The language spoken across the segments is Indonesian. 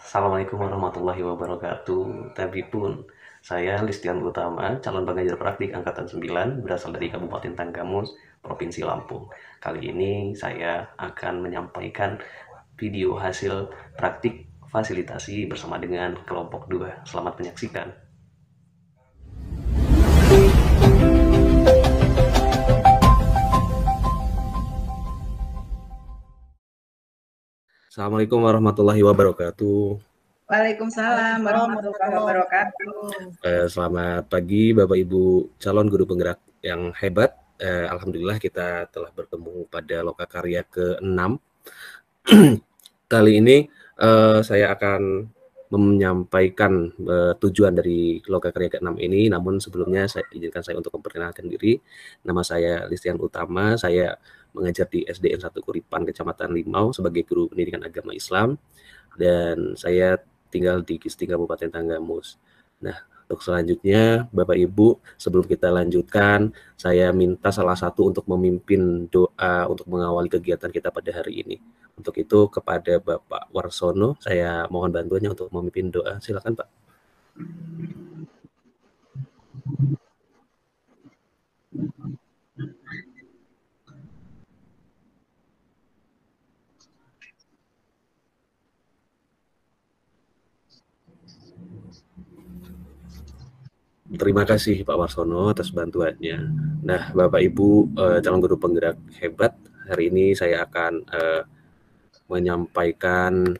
Assalamualaikum warahmatullahi wabarakatuh. Tapi pun, saya Listian Utama, calon pengajar praktik angkatan 9, berasal dari Kabupaten Tanggamus, Provinsi Lampung. Kali ini saya akan menyampaikan video hasil praktik fasilitasi bersama dengan kelompok 2. Selamat menyaksikan. Assalamualaikum warahmatullahi wabarakatuh. Waalaikumsalam warahmatullahi Waalaikumsalam. wabarakatuh. Selamat pagi Bapak Ibu calon guru penggerak yang hebat. Alhamdulillah kita telah bertemu pada Lokakarya ke-6. Kali ini saya akan menyampaikan tujuan dari Lokakarya ke-6 ini, namun sebelumnya izinkan saya untuk memperkenalkan diri. Nama saya Listian Utama, saya mengajar di SDN 1 Kuripan, Kecamatan Limau sebagai guru pendidikan agama Islam, dan saya tinggal di Kisti Kabupaten Tanggamus. Nah, untuk selanjutnya, Bapak Ibu, sebelum kita lanjutkan, saya minta salah satu untuk memimpin doa untuk mengawali kegiatan kita pada hari ini. Untuk itu, kepada Bapak Warsono, saya mohon bantuannya untuk memimpin doa. Silakan, Pak. Terima kasih Pak Warsono atas bantuannya. Nah, Bapak Ibu calon guru penggerak hebat, hari ini saya akan menyampaikan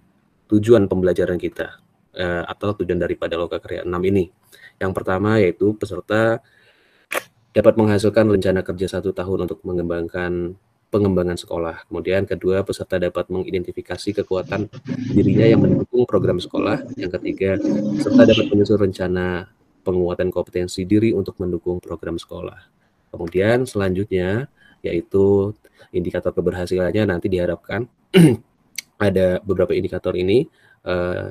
tujuan pembelajaran kita atau tujuan daripada Lokakarya 6 ini. Yang pertama yaitu peserta dapat menghasilkan rencana kerja 1 tahun untuk mengembangkan pengembangan sekolah. Kemudian kedua, peserta dapat mengidentifikasi kekuatan dirinya yang mendukung program sekolah. Yang ketiga, peserta dapat menyusun rencana penguatan kompetensi diri untuk mendukung program sekolah. Kemudian selanjutnya yaitu indikator keberhasilannya nanti diharapkan ada beberapa indikator ini,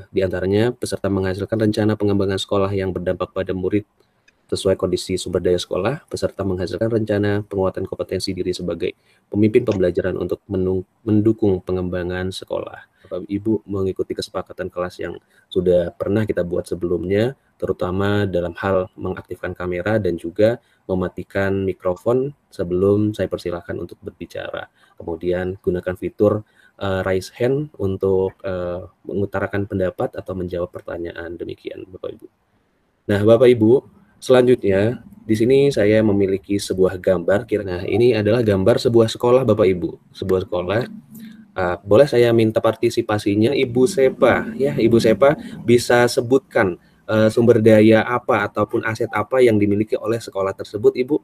diantaranya peserta menghasilkan rencana pengembangan sekolah yang berdampak pada murid sesuai kondisi sumber daya sekolah, peserta menghasilkan rencana penguatan kompetensi diri sebagai pemimpin pembelajaran untuk mendukung pengembangan sekolah. Bapak Ibu mengikuti kesepakatan kelas yang sudah pernah kita buat sebelumnya, terutama dalam hal mengaktifkan kamera dan juga mematikan mikrofon sebelum saya persilahkan untuk berbicara. Kemudian gunakan fitur raise hand untuk mengutarakan pendapat atau menjawab pertanyaan. Demikian Bapak Ibu. Nah, Bapak Ibu, selanjutnya di sini saya memiliki sebuah gambar. Nah, ini adalah gambar sebuah sekolah Bapak Ibu. Sebuah sekolah. Boleh saya minta partisipasinya Ibu Sepa? Ya, Ibu Sepa bisa sebutkan sumber daya apa ataupun aset apa yang dimiliki oleh sekolah tersebut, Ibu?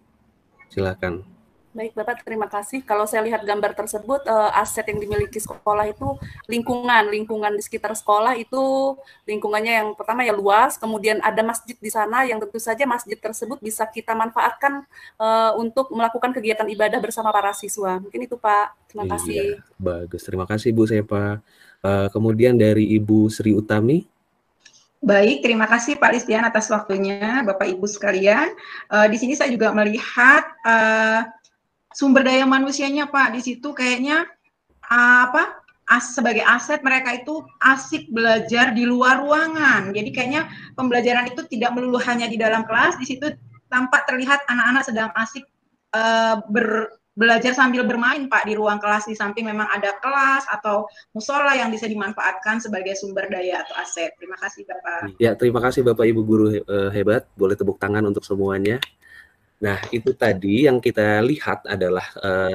Silakan. Baik, Bapak, terima kasih. Kalau saya lihat gambar tersebut, aset yang dimiliki sekolah itu lingkungan di sekitar sekolah itu lingkungannya yang pertama ya luas, kemudian ada masjid di sana yang tentu saja masjid tersebut bisa kita manfaatkan untuk melakukan kegiatan ibadah bersama para siswa. Mungkin itu, Pak. Terima kasih. Iya, bagus. Terima kasih, Bu Sepa. Kemudian dari Ibu Sri Utami. Baik, terima kasih Pak Listian atas waktunya, Bapak Ibu sekalian. Di sini saya juga melihat sumber daya manusianya Pak. Di situ kayaknya sebagai aset mereka itu asik belajar di luar ruangan. Jadi kayaknya pembelajaran itu tidak melulu hanya di dalam kelas. Di situ tampak terlihat anak-anak sedang asik belajar sambil bermain Pak di ruang kelas, di samping memang ada kelas atau musola yang bisa dimanfaatkan sebagai sumber daya atau aset. Terima kasih Bapak. Ya, terima kasih Bapak Ibu guru hebat. Boleh tepuk tangan untuk semuanya. Nah, itu tadi yang kita lihat adalah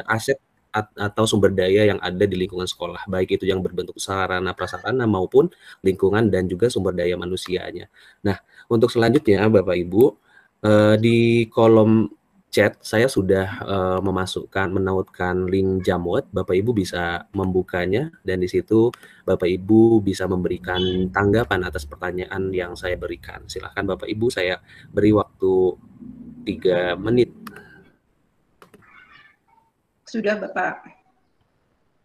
aset atau sumber daya yang ada di lingkungan sekolah, baik itu yang berbentuk sarana prasarana maupun lingkungan dan juga sumber daya manusianya. Nah, untuk selanjutnya Bapak Ibu, di kolom chat saya sudah menautkan link Jamwet. Bapak Ibu bisa membukanya dan di situ Bapak Ibu bisa memberikan tanggapan atas pertanyaan yang saya berikan. Silahkan Bapak Ibu, saya beri waktu 3 menit. Sudah Bapak.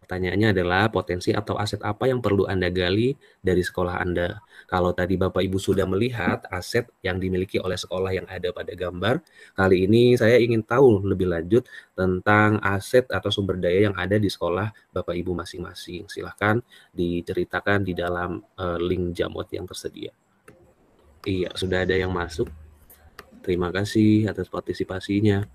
Pertanyaannya adalah potensi atau aset apa yang perlu Anda gali dari sekolah Anda. Kalau tadi Bapak Ibu sudah melihat aset yang dimiliki oleh sekolah yang ada pada gambar, kali ini saya ingin tahu lebih lanjut tentang aset atau sumber daya yang ada di sekolah Bapak Ibu masing-masing. Silahkan diceritakan di dalam link Jamot yang tersedia. Iya, sudah ada yang masuk. Terima kasih atas partisipasinya.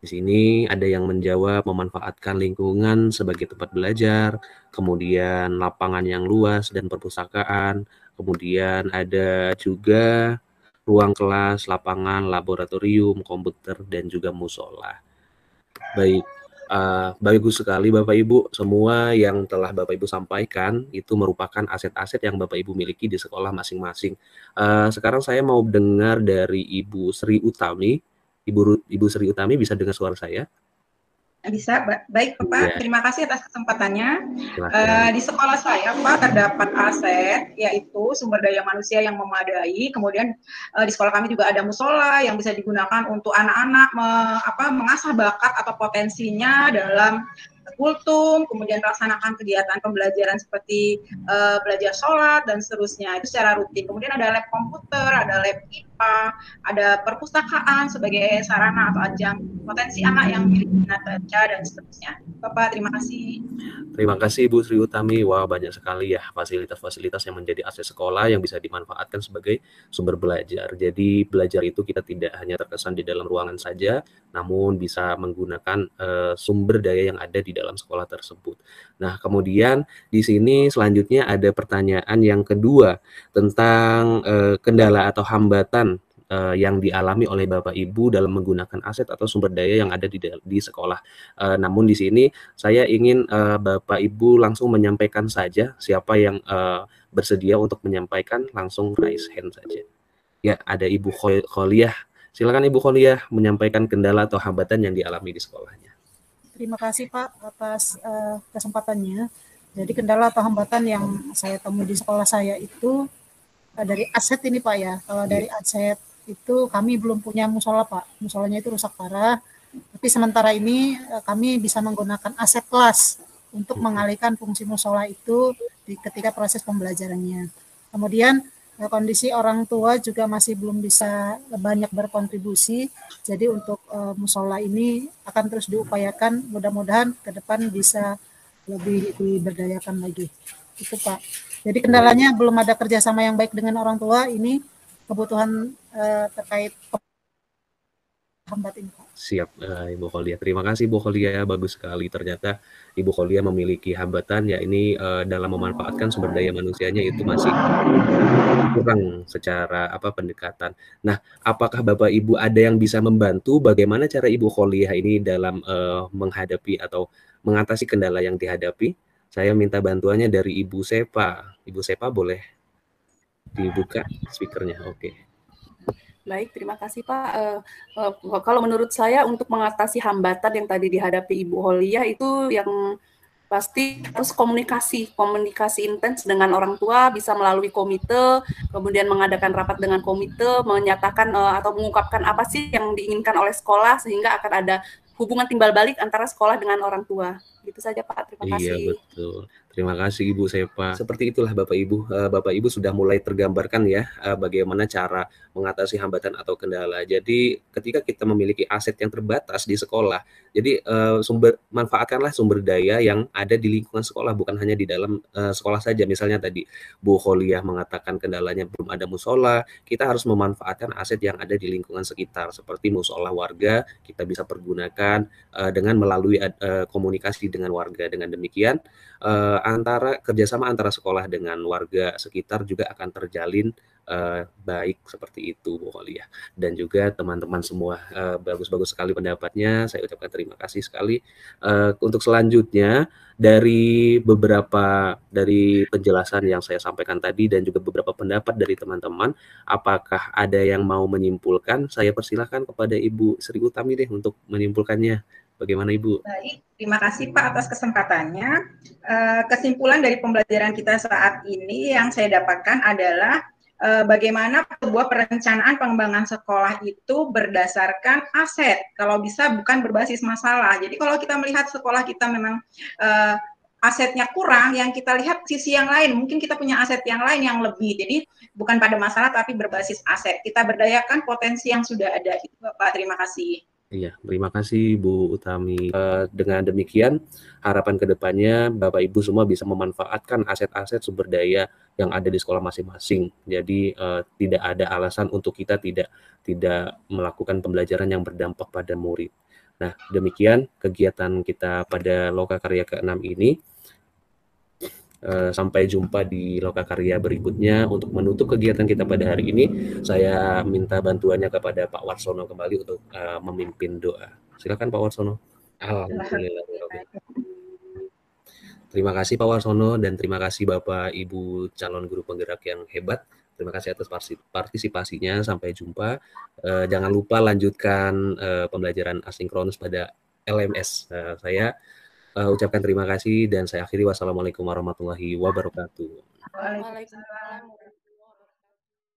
Di sini ada yang menjawab memanfaatkan lingkungan sebagai tempat belajar, kemudian lapangan yang luas dan perpustakaan, kemudian ada juga ruang kelas, lapangan, laboratorium, komputer, dan juga musola. Baik, bagus sekali Bapak Ibu, semua yang telah Bapak Ibu sampaikan itu merupakan aset-aset yang Bapak Ibu miliki di sekolah masing-masing. Sekarang saya mau dengar dari Ibu Sri Utami. Ibu Sri Utami bisa dengar suara saya? Bisa, baik Pak. Ya. Terima kasih atas kesempatannya. Silahkan. Di sekolah saya Pak terdapat aset, yaitu sumber daya manusia yang memadai. Kemudian di sekolah kami juga ada musola yang bisa digunakan untuk anak-anak mengasah bakat atau potensinya dalam kultum, kemudian melaksanakan kegiatan pembelajaran seperti belajar sholat dan seterusnya, itu secara rutin. Kemudian ada lab komputer, ada lab IPA, ada perpustakaan sebagai sarana atau ajang potensi anak yang memiliki minat baca dan seterusnya. Bapak, terima kasih. Terima kasih Ibu Sri Utami. Wah, banyak sekali ya fasilitas-fasilitas yang menjadi aset sekolah yang bisa dimanfaatkan sebagai sumber belajar. Jadi belajar itu kita tidak hanya terkesan di dalam ruangan saja, namun bisa menggunakan sumber daya yang ada di dalam sekolah tersebut. Nah, kemudian di sini selanjutnya ada pertanyaan yang kedua tentang kendala atau hambatan yang dialami oleh Bapak Ibu dalam menggunakan aset atau sumber daya yang ada di sekolah. Namun di sini saya ingin Bapak Ibu langsung menyampaikan saja, siapa yang bersedia untuk menyampaikan langsung raise hand saja. Ya, ada Ibu Kholiah. Silakan Ibu Kholiah menyampaikan kendala atau hambatan yang dialami di sekolahnya. Terima kasih Pak atas kesempatannya. Jadi kendala atau hambatan yang saya temui di sekolah saya itu dari aset ini Pak ya. Kalau dari aset itu kami belum punya musola Pak. Musolanya itu rusak parah. Tapi sementara ini kami bisa menggunakan aset kelas untuk mengalihkan fungsi musola itu ketika proses pembelajarannya. Kemudian kondisi orang tua juga masih belum bisa banyak berkontribusi. Jadi untuk musola ini akan terus diupayakan. Mudah-mudahan ke depan bisa lebih diberdayakan lagi. Itu Pak. Jadi kendalanya belum ada kerjasama yang baik dengan orang tua. Ini kebutuhan terkait hambat ini Pak. Siap Ibu Kholiah. Terima kasih Ibu Kholiah, bagus sekali. Ternyata Ibu Kholiah memiliki hambatan, ya ini dalam memanfaatkan sumber daya manusianya itu masih kurang secara pendekatan. Nah, apakah Bapak Ibu ada yang bisa membantu bagaimana cara Ibu Kholiah ini dalam menghadapi atau mengatasi kendala yang dihadapi? Saya minta bantuannya dari Ibu Sepa. Ibu Sepa boleh dibuka speakernya? Oke. Baik, terima kasih Pak. Kalau menurut saya untuk mengatasi hambatan yang tadi dihadapi Ibu Kholiah itu yang pasti harus komunikasi intens dengan orang tua, bisa melalui komite, kemudian mengadakan rapat dengan komite, menyatakan atau mengungkapkan apa sih yang diinginkan oleh sekolah sehingga akan ada hubungan timbal balik antara sekolah dengan orang tua. Gitu saja Pak, terima kasih. Iya betul. Terima kasih Ibu Sepa. Seperti itulah Bapak Ibu. Bapak Ibu sudah mulai tergambarkan ya bagaimana cara mengatasi hambatan atau kendala. Jadi ketika kita memiliki aset yang terbatas di sekolah, jadi manfaatkanlah sumber daya yang ada di lingkungan sekolah, bukan hanya di dalam sekolah saja. Misalnya tadi Bu Kholiah mengatakan kendalanya belum ada musola, kita harus memanfaatkan aset yang ada di lingkungan sekitar seperti musola warga, kita bisa pergunakan dengan melalui komunikasi dengan warga. Dengan demikian kerjasama antara sekolah dengan warga sekitar juga akan terjalin baik seperti itu Bu Kholiah. Dan juga teman-teman semua, bagus-bagus sekali pendapatnya, saya ucapkan terima kasih sekali. Untuk selanjutnya dari penjelasan yang saya sampaikan tadi dan juga beberapa pendapat dari teman-teman, apakah ada yang mau menyimpulkan? Saya persilahkan kepada Ibu Sri Utami deh untuk menyimpulkannya. Bagaimana Ibu? Baik, terima kasih Pak atas kesempatannya. Kesimpulan dari pembelajaran kita saat ini yang saya dapatkan adalah bagaimana sebuah perencanaan pengembangan sekolah itu berdasarkan aset. Kalau bisa bukan berbasis masalah. Jadi kalau kita melihat sekolah kita memang asetnya kurang, yang kita lihat sisi yang lain, mungkin kita punya aset yang lain yang lebih. Jadi bukan pada masalah tapi berbasis aset. Kita berdayakan potensi yang sudah ada. Itu Bapak, terima kasih. Iya, terima kasih Bu Utami. Dengan demikian, harapan kedepannya Bapak Ibu semua bisa memanfaatkan aset-aset sumber daya yang ada di sekolah masing-masing. Jadi tidak ada alasan untuk kita tidak melakukan pembelajaran yang berdampak pada murid. Nah, demikian kegiatan kita pada Lokakarya ke-6 ini. Sampai jumpa di Lokakarya berikutnya. Untuk menutup kegiatan kita pada hari ini, saya minta bantuannya kepada Pak Warsono kembali untuk memimpin doa. Silakan Pak Warsono. Alhamdulillah. Terima kasih Pak Warsono dan terima kasih Bapak Ibu calon guru penggerak yang hebat. Terima kasih atas partisipasinya. Sampai jumpa. Jangan lupa lanjutkan pembelajaran asinkronus pada LMS. Saya ucapkan terima kasih dan saya akhiri. Wassalamualaikum warahmatullahi wabarakatuh. Waalaikumsalam.